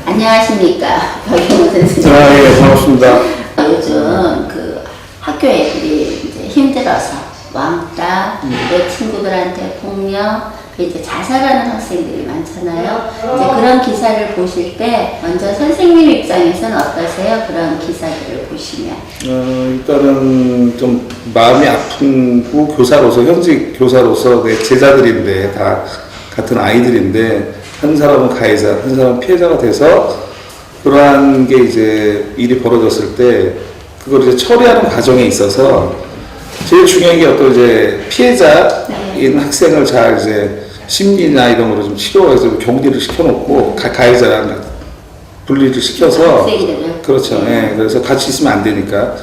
안녕하십니까, 박영호 선생님. 예, 반갑습니다. 요즘 그 학교 애들이 이제 힘들어서 왕따, 내 친구들한테 폭력, 이제 자살하는 학생들이 많잖아요. 이제 그런 기사를 보실 때 먼저 선생님 입장에서는 어떠세요? 그런 기사들을 보시면. 일단은 좀 마음이 아프고 교사로서, 현직 교사로서 내 제자들인데, 다 같은 아이들인데, 한 사람은 가해자, 한 사람은 피해자가 돼서 그러한 게 이제 일이 벌어졌을 때 그걸 이제 처리하는 과정에 있어서 제일 중요한 게 어떤 이제 피해자인 학생을 잘 이제 심리나 이런 거로 좀 치료해서 격리를 시켜놓고 가해자랑 분리를 시켜서 학생들을. 그렇죠. 예. 그래서 같이 있으면 안 되니까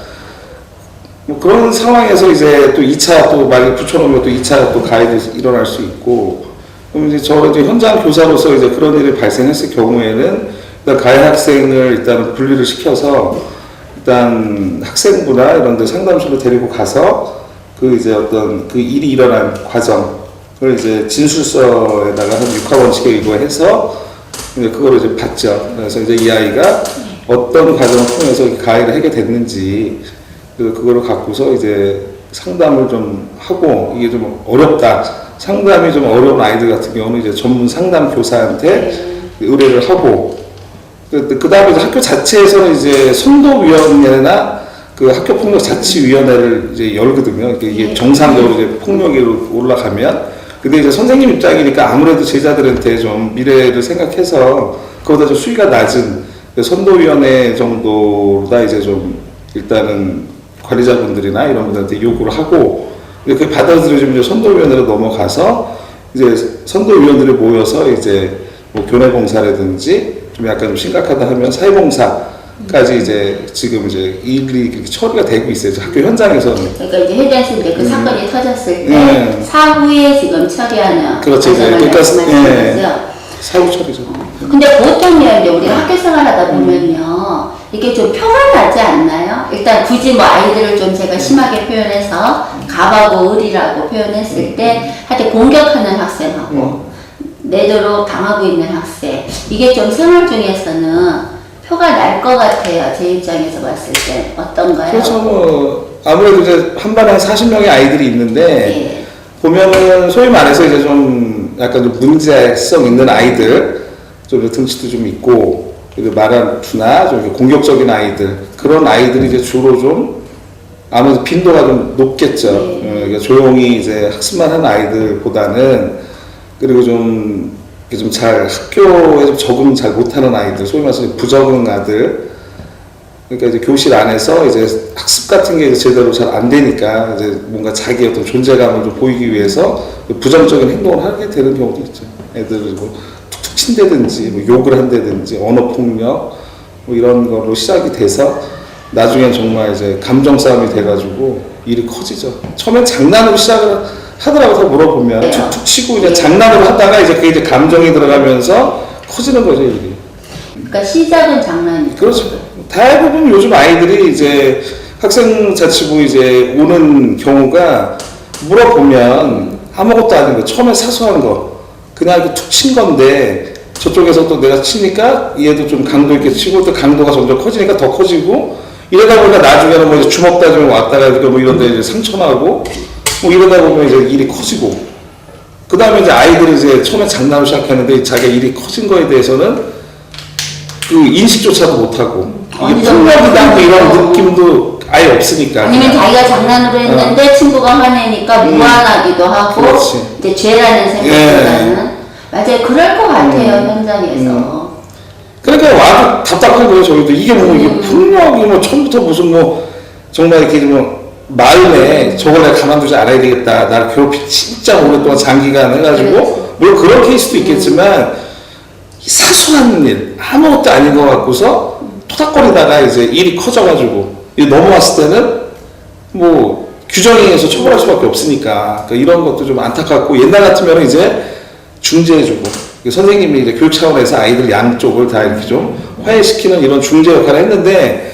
뭐 그런 상황에서 이제 또 2차 또 만약에 붙여놓으면 또 2차 또 가해도 일어날 수 있고 그럼 이제 저 이제 현장 교사로서 이제 그런 일이 발생했을 경우에는 일단 가해 학생을 일단 분리를 시켜서 일단 학생부나 이런 데 상담소로 데리고 가서 그 이제 어떤 그 일이 일어난 과정을 이제 진술서에다가 한 6하원칙에 의거해서 이제 그거를 이제 받죠. 그래서 이제 이 아이가 어떤 과정을 통해서 가해를 하게 됐는지 그거를 갖고서 이제 상담을 좀 하고 이게 좀 어렵다. 상담이 좀 어려운 아이들 같은 경우는 이제 전문 상담 교사한테 의뢰를 하고 그 다음에 학교 자체에서는 이제 선도위원회나 그 학교폭력자치위원회를 이제 열거든요. 이게 정상적으로 이제 폭력이 올라가면. 근데 이제 선생님 입장이니까 아무래도 제자들한테 좀 미래를 생각해서 그보다 좀 수위가 낮은 선도위원회 정도다 이제 좀 일단은 관리자분들이나 이런 분들한테 요구를 하고 그게 받아들여지면 이제 선도위원회로 넘어가서 이제 선도위원들이 모여서 이제 뭐 교내봉사라든지 좀 약간 좀 심각하다 하면 사회봉사까지 이제 지금 이제 일이 그렇게 처리가 되고 있어요. 학교 현장에서는. 그러니까 이제 해대했을 때 그 사건이 터졌을 때 사후에 지금 처리하는. 그렇죠. 그러니까 사후 처리죠. 근데 보통요, 이제 우리가 학교 생활하다 보면요, 이게 좀 표가 나지 않나요? 일단 굳이 뭐 아이들을 좀 제가 심하게 표현해서 갑하고 을이라고 표현했을 때 하여튼 공격하는 학생하고 내도록 당하고 있는 학생, 이게 좀 생활 중에서는 표가 날 것 같아요. 제 입장에서 봤을 때 어떤가요? 그렇죠. 뭐 아무래도 이제 한 반에 40명의 아이들이 있는데 예. 보면은 소위 말해서 이제 좀 약간 좀 문제성 있는 아이들, 좀 등치도 좀 있고 말투나 좀 공격적인 아이들, 그런 아이들이 이제 주로 좀 아무래도 빈도가 좀 높겠죠. 그러니까 조용히 이제 학습만 하는 아이들보다는 그리고 좀 잘 학교에 좀 적응 잘 못하는 아이들, 소위 말해서 부적응 아들, 그러니까 이제 교실 안에서 이제 학습 같은 게 제대로 잘 안 되니까 이제 뭔가 자기 어떤 존재감을 좀 보이기 위해서 부정적인 행동을 하게 되는 경우도 있죠. 애들을 뭐 툭툭 친다든지, 뭐 욕을 한다든지, 언어폭력, 뭐 이런 걸로 시작이 돼서 나중엔 정말 이제 감정 싸움이 돼가지고 일이 커지죠. 처음엔 장난으로 시작을 하더라고. 다 물어보면 툭툭 치고 그냥 장난으로 하다가 이제 그게 이제 감정이 들어가면서 커지는 거죠, 일이. 그러니까 시작은 장난이죠. 그렇죠. 대부분 요즘 아이들이 이제 학생자치부 이제 오는 경우가 물어보면 아무것도 아닌 거, 처음에 사소한 거, 그냥 이렇게 툭 친 건데 저쪽에서 또 내가 치니까 얘도 좀 강도 있게 치고 또 강도가 점점 커지니까 더 커지고 이러다 보니까 나중에는 뭐 이제 주먹 다지면 왔다가 뭐 이런 데 이제 상처나고 뭐 이러다 보면 이제 일이 커지고 그 다음에 이제 아이들이 이제 처음에 장난으로 시작하는데 자기가 일이 커진 거에 대해서는 그 인식조차도 못하고 이게 폭력이다 이런 느낌도 아예 없으니까 아니면 자기가 장난으로 했는데 친구가 화내니까 무안하기도 하고 그렇지. 이제 죄라는 생각보다는 맞아요. 그럴 것 같아요. 현장에서. 그러니까 와도 답답한 거예요. 저희도 이게 뭐 이게 폭력이 뭐 처음부터 무슨 뭐 정말 이렇게 뭐 마음에 저걸 내가 가만두지 않아야 되겠다. 나를 괴롭히 진짜 오랫동안 장기간 해가지고 물론 그런 케이스도 있겠지만 사소한 일 아무것도 아닌 것 같고서 토닥거리다가 이제 일이 커져가지고 넘어왔을 때는 뭐 규정에 의해서 처벌할 수밖에 없으니까 그러니까 이런 것도 좀 안타깝고 옛날 같으면 이제 중재해주고 선생님이 이제 교육 차원에서 아이들 양쪽을 다 이렇게 좀 화해시키는 이런 중재 역할을 했는데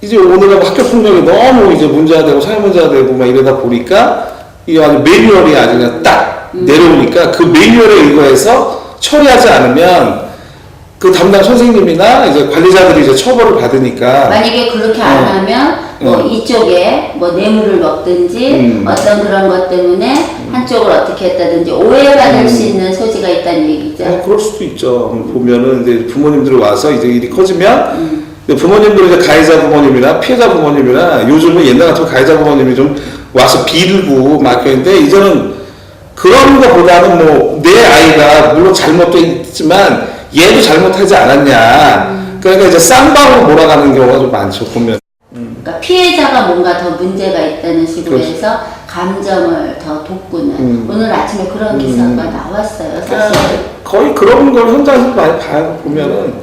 이제 오늘은 학교 폭력이 너무 이제 문제가 되고 사회 문제가 되고 막 이러다 보니까 이게 아주 매뉴얼이 아주 그냥 딱 내려오니까 그 매뉴얼에 의거해서 처리하지 않으면 그 담당 선생님이나 이제 관리자들이 이제 처벌을 받으니까 만약에 그렇게 안 하면 뭐 이쪽에 뭐 뇌물을 먹든지 어떤 그런 것 때문에 한쪽을 어떻게 했다든지 오해받을 수 있는 소지가 있다는 얘기죠. 그럴 수도 있죠. 보면은 이제 부모님들이 와서 이제 일이 커지면 부모님들은 이제 가해자 부모님이나 피해자 부모님이나 요즘은 옛날 같은 가해자 부모님이 좀 와서 빌고 막 했는데 이제는 그런 거보다는 뭐 내 아이가 물론 잘못돼 있지만 얘도 잘못하지 않았냐. 그러니까 이제 쌍방으로 몰아가는 경우가 좀 많죠, 보면. 그러니까 피해자가 뭔가 더 문제가 있다는 식으로 그렇죠. 해서 감정을 더 돋구는 오늘 아침에 그런 기사가 나왔어요, 사실. 거의 그런 걸 현장에서 많이 봐요, 보면은.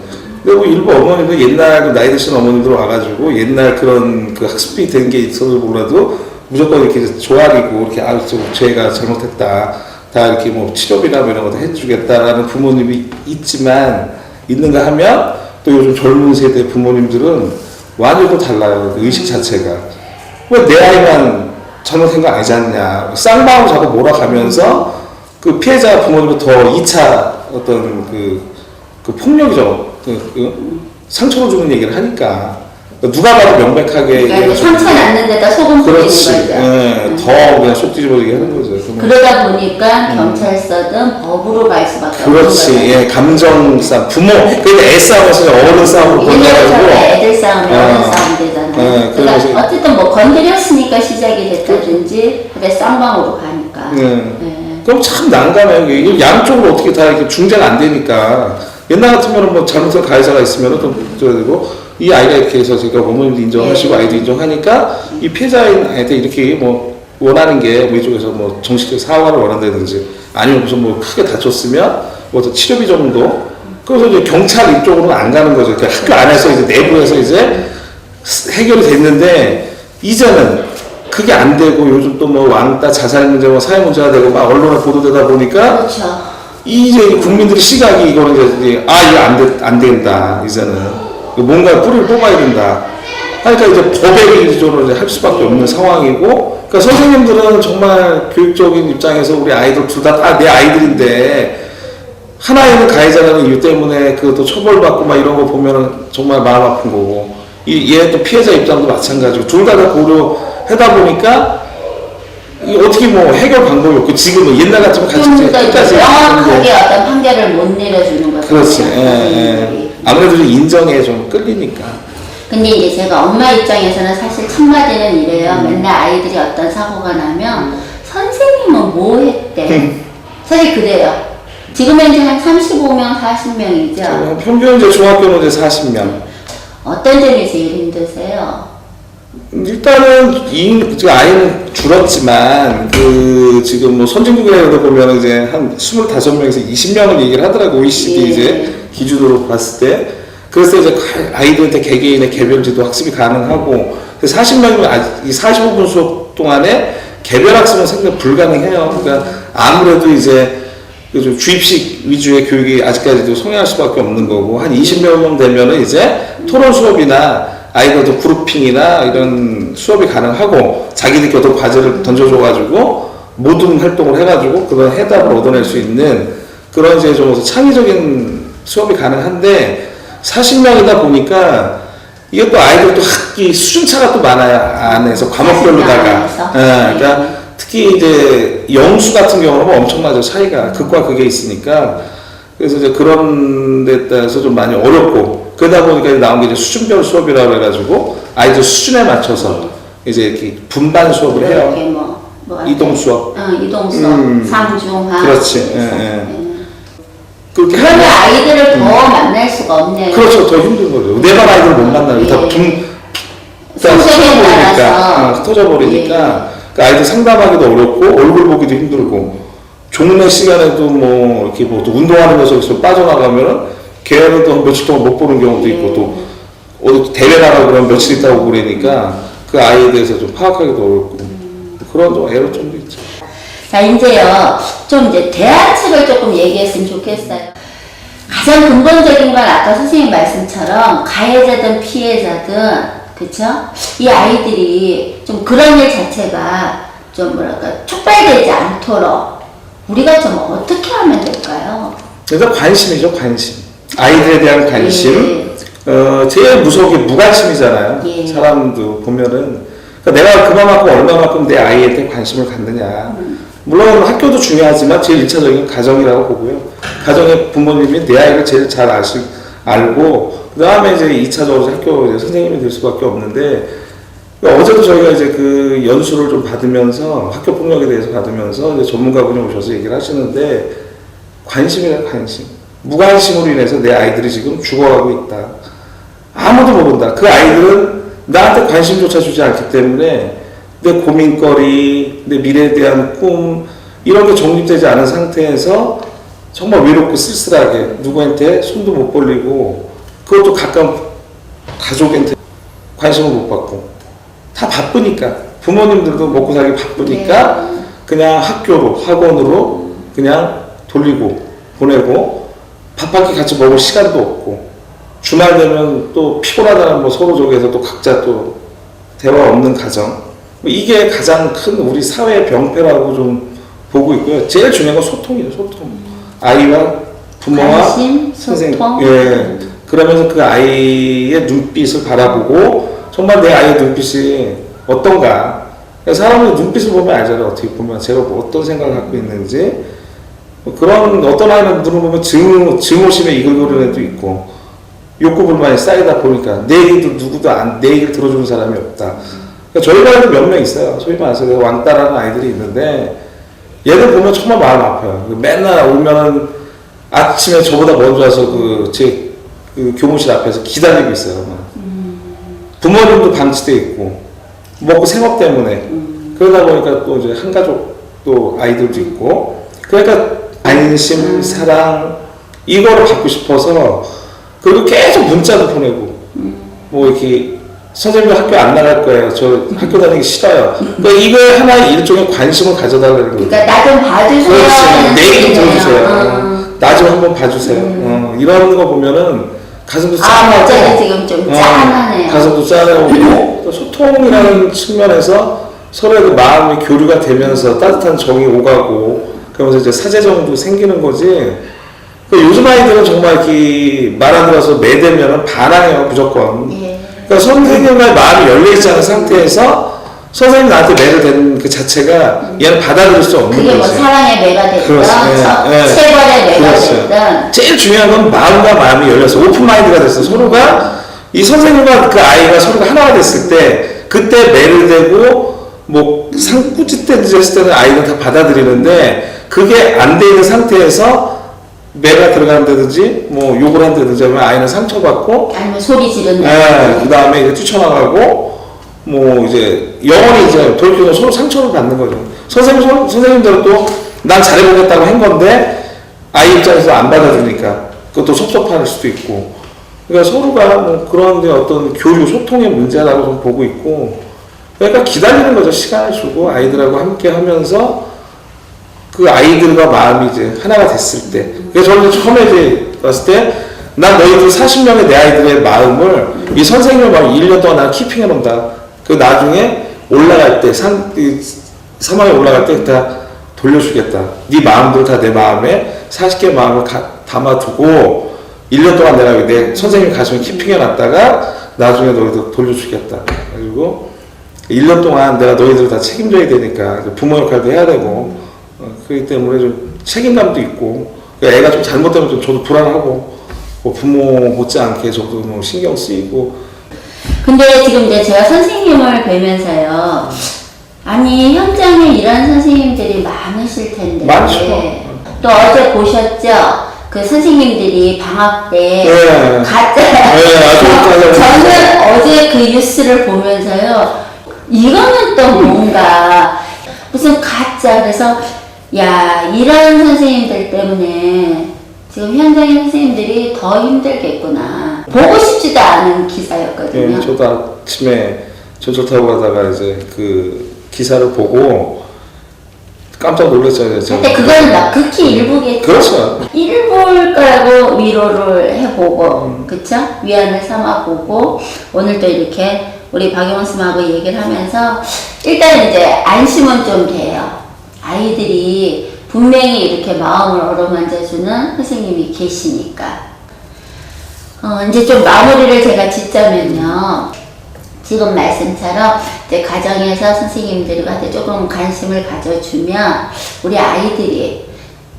근데 뭐 일부 어머니도 옛날 그 나이 드신 어머니들 와가지고 옛날 그런 그 학습이 된 게 있어서 몰라도 무조건 이렇게 조아리고 이렇게 제가 잘못했다. 다 이렇게 뭐 치료비나 뭐 이런 것도 해주겠다라는 부모님이 있는가 하면 또 요즘 젊은 세대 부모님들은 완전히 또 달라요. 그 의식 자체가. 왜 내 아이만 잘못한 거 아니지 않냐. 쌍방으로 자꾸 몰아가면서 그 피해자 부모님은 더 2차 어떤 그 폭력이죠. 상처를 주는 얘기를 하니까. 누가 봐도 명백하게. 그러니까 상처 났는 데다 소금 뿌리는 거죠. 예, 더 그냥 속 뒤집어지게 하는 거죠. 그러다 보니까 경찰서든 법으로 갈 수밖에 없는 거죠. 그렇지. 예, 감정 싸움. 그러니까 애싸움에서 어른 싸움으로 옛날처럼 번져가지고. 애들 싸움이 어른 싸움 되잖아요. 그러니까 어쨌든 뭐 건드렸으니까 시작이 됐다든지 근데 쌍방으로 가니까. 그럼 참 난감해요. 이게 양쪽으로 어떻게 다 이렇게 중재가 안 되니까. 옛날 같으면 뭐 잘못한 가해자가 있으면 좀 줘야 되고 이 아이가 이렇게 해서 제가 어머님도 인정하시고 아이도 인정하니까 이 피해자인 아이한테 이렇게 뭐 원하는 게 뭐 이쪽에서 뭐 정식적 사과를 원한다든지 아니면 무슨 뭐 크게 다쳤으면 뭐 치료비 정도 그래서 이제 경찰 이쪽으로는 안 가는 거죠. 그러니까 학교 안에서 이제 내부에서 이제 해결이 됐는데 이제는 그게 안 되고 요즘 또 뭐 왕따 자살 문제 뭐 사회 문제가 되고 막 언론에 보도되다 보니까 그렇죠. 이제 국민들의 시각이 이거는 이제 안 된다 이제는 뭔가 뿌리를 뽑아야 된다. 그러니까 이제 법의 기준으로 할 수밖에 없는 상황이고, 그러니까 선생님들은 정말 교육적인 입장에서 우리 아이들 둘 다 내 아이들인데 하나에는 가해자라는 이유 때문에 그 또 처벌받고 막 이런 거 보면은 정말 마음 아픈 거고, 얘 또 피해자 입장도 마찬가지고 둘 다 고려하다 보니까 이 어떻게 뭐 해결 방법이 없고 지금은 옛날 같으면 같이 끝까지 명확하게 어떤 판결을 못 내려주는 거죠. 그렇지. 아무래도 좀 인정에 좀 끌리니까. 근데 이제 제가 엄마 입장에서는 사실 첫마디는 이래요. 맨날 아이들이 어떤 사고가 나면 선생님은 뭐 했대. 사실 그래요. 지금은 이제 한 35명, 40명이죠. 평균 이제 중학교는 이제 40명. 어떤 점이 제일 힘드세요? 일단은 아이는 줄었지만 지금 뭐 선진국에도 보면 이제 한 25명에서 20명을 얘기를 하더라고. OECD 이제 기준으로 봤을 때. 그래서 이제 아이들한테 개개인의 개별지도 학습이 가능하고 40명이면 이 45분 수업 동안에 개별 학습은 상당히 불가능해요. 그러니까 아무래도 이제 좀 주입식 위주의 교육이 아직까지도 성행할 수밖에 없는 거고 한 20명 되면은 이제 토론 수업이나 아이들도 그룹핑이나 이런 수업이 가능하고 자기들끼리 어떤 과제를 던져줘가지고 모든 활동을 해가지고 그런 해답을 얻어낼 수 있는 그런 이제 좀 창의적인 수업이 가능한데 40명이다 보니까 이게 또 아이들 또 학기 수준차가 또 많아요. 안에서 과목별로다가. 그러니까 특히 이제 영수 같은 경우는 엄청나죠. 차이가 극과 극에 있으니까. 그래서 이제 그런 데 따라서 좀 많이 어렵고 그러다 보니까 나온 게 이제 수준별 수업이라고 해가지고 아이들 수준에 맞춰서 이제 이렇게 분반 수업을 해요. 뭐 이동 수업. 이동 수업. 상중하. 그렇지. 그러면 아이들을 더 만날 수가 없네요. 그렇죠. 더 힘든 거죠. 내가 아이들을 못 만나요. 다 흩어져버리니까 그 아이들 상담하기도 어렵고 얼굴 보기도 힘들고 종례 시간에도 뭐 이렇게 뭐 또 운동하면서 빠져나가면은 걔는 또 며칠 동안 못 보는 경우도 있고 또 어디 대회 나가고 그러면 며칠 있다고 그러니까 그 아이에 대해서 좀 파악하기도 어렵고 그런 좀 애로점도 있죠. 자, 이제요, 좀 이제 대안책을 조금 얘기했으면 좋겠어요. 가장 근본적인 건 아까 선생님 말씀처럼 가해자든 피해자든, 그쵸? 이 아이들이 좀 그런 일 자체가 좀 촉발되지 않도록 우리가 좀 어떻게 하면 될까요? 일단 관심이죠, 관심. 아이들에 대한 관심, 제일 무서운 게 무관심이잖아요. 예. 사람도 보면은. 그러니까 내가 그만큼 얼마만큼 내 아이한테 관심을 갖느냐. 물론 학교도 중요하지만 제일 1차적인 가정이라고 보고요. 가정의 부모님이 내 아이를 제일 잘 알고, 그 다음에 이제 2차적으로 학교 이제 선생님이 될 수밖에 없는데, 그러니까 어제도 저희가 이제 그 연수를 좀 받으면서, 학교 폭력에 대해서 받으면서 이제 전문가분이 오셔서 얘기를 하시는데, 관심이란 관심. 무관심으로 인해서 내 아이들이 지금 죽어가고 있다. 아무도 모른다. 그 아이들은 나한테 관심조차 주지 않기 때문에 내 고민거리, 내 미래에 대한 꿈, 이런 게 정립되지 않은 상태에서 정말 외롭고 쓸쓸하게 누구한테 손도 못 벌리고, 그것도 가까운 가족한테 관심을 못 받고, 다 바쁘니까, 부모님들도 먹고 살기 바쁘니까 그냥 학교로, 학원으로 그냥 돌리고 보내고, 밥 한 끼 같이 먹을 시간도 없고, 주말 되면 또 피곤하다는 뭐 서로 저기에서 또 각자 또 대화 없는 가정, 이게 가장 큰 우리 사회의 병폐라고 좀 보고 있고요. 제일 중요한 건 소통이에요. 소통. 아이와 부모와 관심, 선생님, 소통. 예. 그러면서 그 아이의 눈빛을 바라보고 정말 내 아이의 눈빛이 어떤가. 사람의 눈빛을 보면 알잖아요. 어떻게 보면 제가 뭐 어떤 생각을 갖고 있는지. 그런 어떤 아이는 눈을 보면 증오심에 이글거리는 애도 있고, 욕구불만이 쌓이다 보니까 내 얘기도 누구도 내 얘기를 들어주는 사람이 없다. 그러니까 저희 가에도 몇 명 있어요. 소위 말해서 왕따라는 아이들이 있는데, 얘들 보면 정말 마음 아파요. 맨날 오면은 아침에 저보다 먼저 와서 제 교무실 앞에서 기다리고 있어요. 부모님도 방치돼 있고, 먹고 생업 때문에. 그러다 보니까 또 이제 한 가족 또 아이들도 있고, 그러니까 관심, 사랑, 이거를 받고 싶어서, 그리고 계속 문자도 보내고, 뭐 이렇게, 선생님 학교 안 나갈 거예요. 저 학교 다니기 싫어요. 그러니까 이거에 하나의 일종의 관심을 가져달라는 거예요. 그러니까 나 좀 봐주세요. 그렇지. 내 얘기 좀 들어주세요. 나 좀 한번 봐주세요. 이런 거 보면은 가슴도 짠하고. 갑자기 지금 좀 짠하네요. 가슴도 짠하고, 또 소통이라는 측면에서 서로의 그 마음의 교류가 되면서 따뜻한 정이 오가고, 그러면서 이제 사제정도 생기는 거지. 요즘 아이들은 정말 이렇게 말 안 들어서 매대면은 반항해요, 무조건. 예. 그러니까 선생님과의 마음이 열려있지 않은 상태에서 선생님 나한테 매를 대는 그 자체가 얘는 받아들일 수 없는 거지. 그게 뭐 사랑의 매가 됐든, 체벌의 매가 됐든. 제일 중요한 건 마음과 마음이 열려서 오픈마인드가 됐어. 서로가, 이 선생님과 그 아이가 서로가 하나가 됐을 때, 그때 매를 대고, 뭐, 꾸짖대듯이 했을 때는 아이는 다 받아들이는데, 그게 안 돼 있는 상태에서 매가 들어간다든지, 뭐, 욕을 한다든지 하면 아이는 상처받고, 아니면 소리 지른다. 그 다음에 이제 뛰쳐나가고, 뭐, 이제, 영원히 이제 돌이켜서 서로 상처를 받는 거죠. 선생님들은 또, 난 잘해보겠다고 한 건데, 아이 입장에서 안 받아주니까, 그것도 섭섭할 수도 있고. 그러니까 서로가 뭐 그런 어떤 교류, 소통의 문제라고 좀 보고 있고, 그러니까 기다리는 거죠. 시간을 주고 아이들하고 함께 하면서 그 아이들과 마음이 이제 하나가 됐을 때. 그래서 저는 처음에 이제 왔을 때, 난 너희들 40명의 내 아이들의 마음을 이 선생님의 마음 1년 동안 난 키핑해 놓는다. 그 나중에 올라갈 때, 사망에 올라갈 때 다 돌려주겠다. 네 마음들 다 내 마음에 40개의 마음을 담아두고 1년 동안 내가 내 선생님 가슴에 키핑해 놨다가 나중에 너희들 돌려주겠다. 그리고 1년 동안 내가 너희들 다 책임져야 되니까 부모 역할도 해야 되고, 그렇기 때문에 좀 책임감도 있고, 애가 좀 잘못되면 좀 저도 불안하고, 뭐 부모 못지않게 저도 뭐 신경 쓰이고. 근데 지금 이제 제가 선생님을 뵈면서요, 아니 현장에 일하는 선생님들이 많으실 텐데. 많죠. 또 어제 보셨죠? 그 선생님들이 방학 때 가짜. 저는 어제 그 뉴스를 보면서요, 이거는 또 뭔가 무슨 가짜. 그래서 야, 일하는 선생님들 때문에 지금 현장의 선생님들이 더 힘들겠구나. 보고 싶지도 않은 기사였거든요. 네, 저도 아침에 전철 타고 가다가 이제 그 기사를 보고 깜짝 놀랐잖아요. 근데 그거는 막 극히 일부겠죠. 그렇죠. 일부일 거라고 위로를 해보고, 그쵸? 위안을 삼아보고, 오늘 또 이렇게 우리 박영원 쌤하고 얘기를 하면서, 일단 이제 안심은 좀 돼요. 아이들이 분명히 이렇게 마음을 어루만져주는 선생님이 계시니까. 이제 좀 마무리를 제가 짓자면요. 지금 말씀처럼 이제 가정에서 선생님들한테 조금 관심을 가져주면 우리 아이들이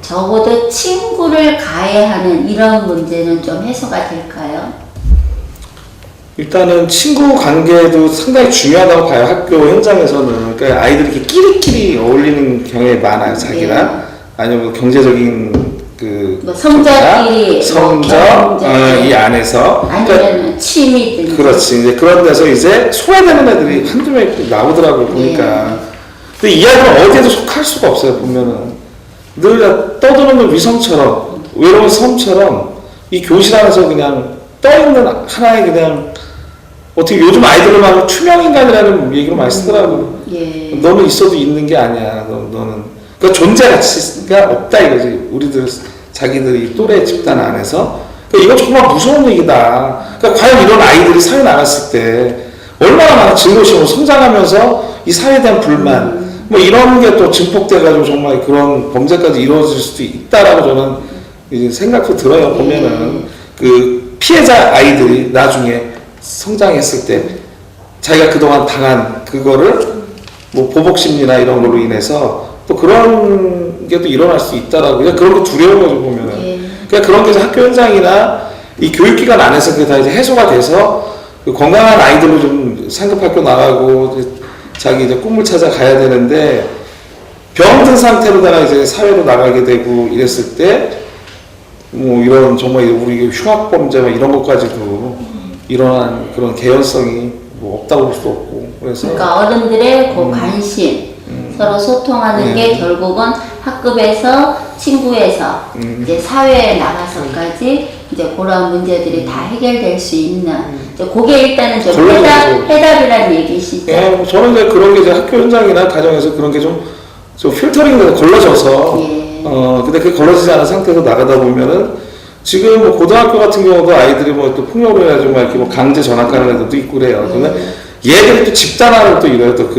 적어도 친구를 가해하는 이런 문제는 좀 해소가 될까요? 일단은 친구 관계도 상당히 중요하다고 봐요. 학교 현장에서는. 그러니까 아이들이 이렇게 끼리끼리 어울리는 경우에 많아요. 자기랑. 아니면 뭐 경제적인 뭐 성적끼리, 성적, 이 안에서. 아니면 취미든지. 그렇지. 이제 그런 데서 이제 소외되는 애들이 한두 명 나오더라고, 보니까. 근데 이 아이들은 어디에도 속할 수가 없어요, 보면은. 늘 떠도는 위성처럼, 외로운 섬처럼, 이 교실 안에서 그냥 떠있는 하나의 그냥, 어떻게 요즘 아이들을 막 투명인간이라는 얘기를 많이 쓰더라고. 너는 있어도 있는 게 아니야, 너는. 그러니까 존재 가치가 없다 이거지. 우리들, 자기들이 또래 집단 안에서. 그러니까 이건 정말 무서운 얘기다. 그러니까 과연 이런 아이들이 사회 나갔을 때 얼마나 많은 증오심으로 성장하면서 이 사회에 대한 불만, 뭐 이런 게 또 증폭돼가지고 정말 그런 범죄까지 이루어질 수도 있다라고 저는 이제 생각도 들어요. 보면은 그 피해자 아이들이 나중에 성장했을 때 자기가 그동안 당한 그거를 뭐 보복심리나 이런 걸로 인해서 또 그런 게 또 일어날 수 있다라고. 그냥 그런 거 두려운 거죠, 보면은. 그러니까 그런 게 학교 현장이나 이 교육기관 안에서 그게 다 이제 해소가 돼서 그 건강한 아이들로 좀 상급학교 나가고 자기 이제 꿈을 찾아 가야 되는데 병든 상태로다가 이제 사회로 나가게 되고 이랬을 때 뭐 이런 정말 우리 흉악범죄 이런 것까지도 일어난 그런 개연성이 뭐 없다고 볼 수 없고. 그래서 그러니까 어른들의 그 관심, 서로 소통하는 게 결국은 학급에서 친구에서 이제 사회에 나가서까지 이제 그런 문제들이 다 해결될 수 있는 이제 그게 일단은 좀 해답이라는 얘기시죠. 예, 저는 이제 그런 게 이제 학교 현장이나 가정에서 그런 게 좀 필터링이 걸러져서 근데 그게 걸러지지 않은 상태에서 나가다 보면은 지금 뭐 고등학교 같은 경우도 아이들이 뭐 또 폭력을 해가지고 막 이렇게 뭐 강제 전학하는 애들도 있고 그래요. 그러면 얘들이 또 집단화를 또 이래요. 또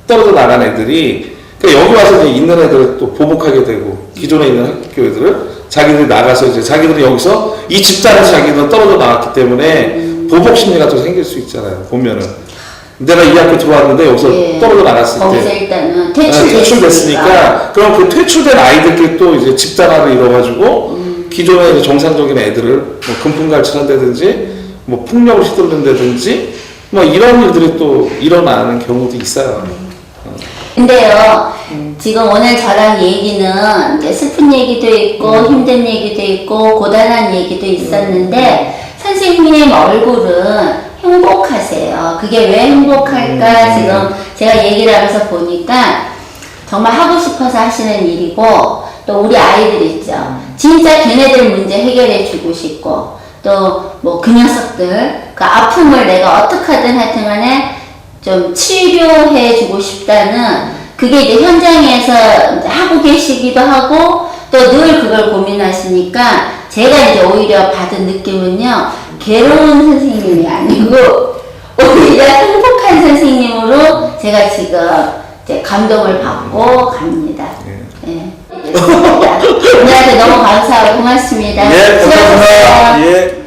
떨어져 나간 애들이 그러니까 여기 와서 이제 있는 애들을 또 보복하게 되고 기존에 있는 학교 애들을 자기들이 나가서 이제 자기들이 여기서 이 집단에서 자기들은 떨어져 나왔기 때문에 보복 심리가 또 생길 수 있잖아요. 보면은 내가 이 학교 들어왔는데 여기서 떨어져 나갔을 거기서 때 일단은 퇴출됐으니까 그럼 그 퇴출된 아이들끼리 또 이제 집단화를 이뤄가지고 기존의 이제 정상적인 애들을 뭐 금품갈취한다든지 뭐 폭력을 휘두른다든지 뭐 이런 일들이 또 일어나는 경우도 있어요. 근데요, 지금 오늘 저랑 얘기는 이제 슬픈 얘기도 있고 힘든 얘기도 있고 고단한 얘기도 있었는데 선생님 얼굴은 행복하세요. 그게 왜 행복할까 지금 제가 얘기를 하면서 보니까 정말 하고 싶어서 하시는 일이고 또 우리 아이들 있죠. 진짜 걔네들 문제 해결해 주고 싶고 또 뭐 그 녀석들 그 아픔을 내가 어떻게든 하여튼 간에 좀 치료해 주고 싶다는 그게 이제 현장에서 이제 하고 계시기도 하고 또 늘 그걸 고민하시니까 제가 이제 오히려 받은 느낌은요, 괴로운 선생님이 아니고 오히려 행복한 선생님으로 제가 지금 이제 감동을 받고 갑니다. 네. 오늘한테 너무 감사하고 고맙습니다. 예, 감사합니다. 예.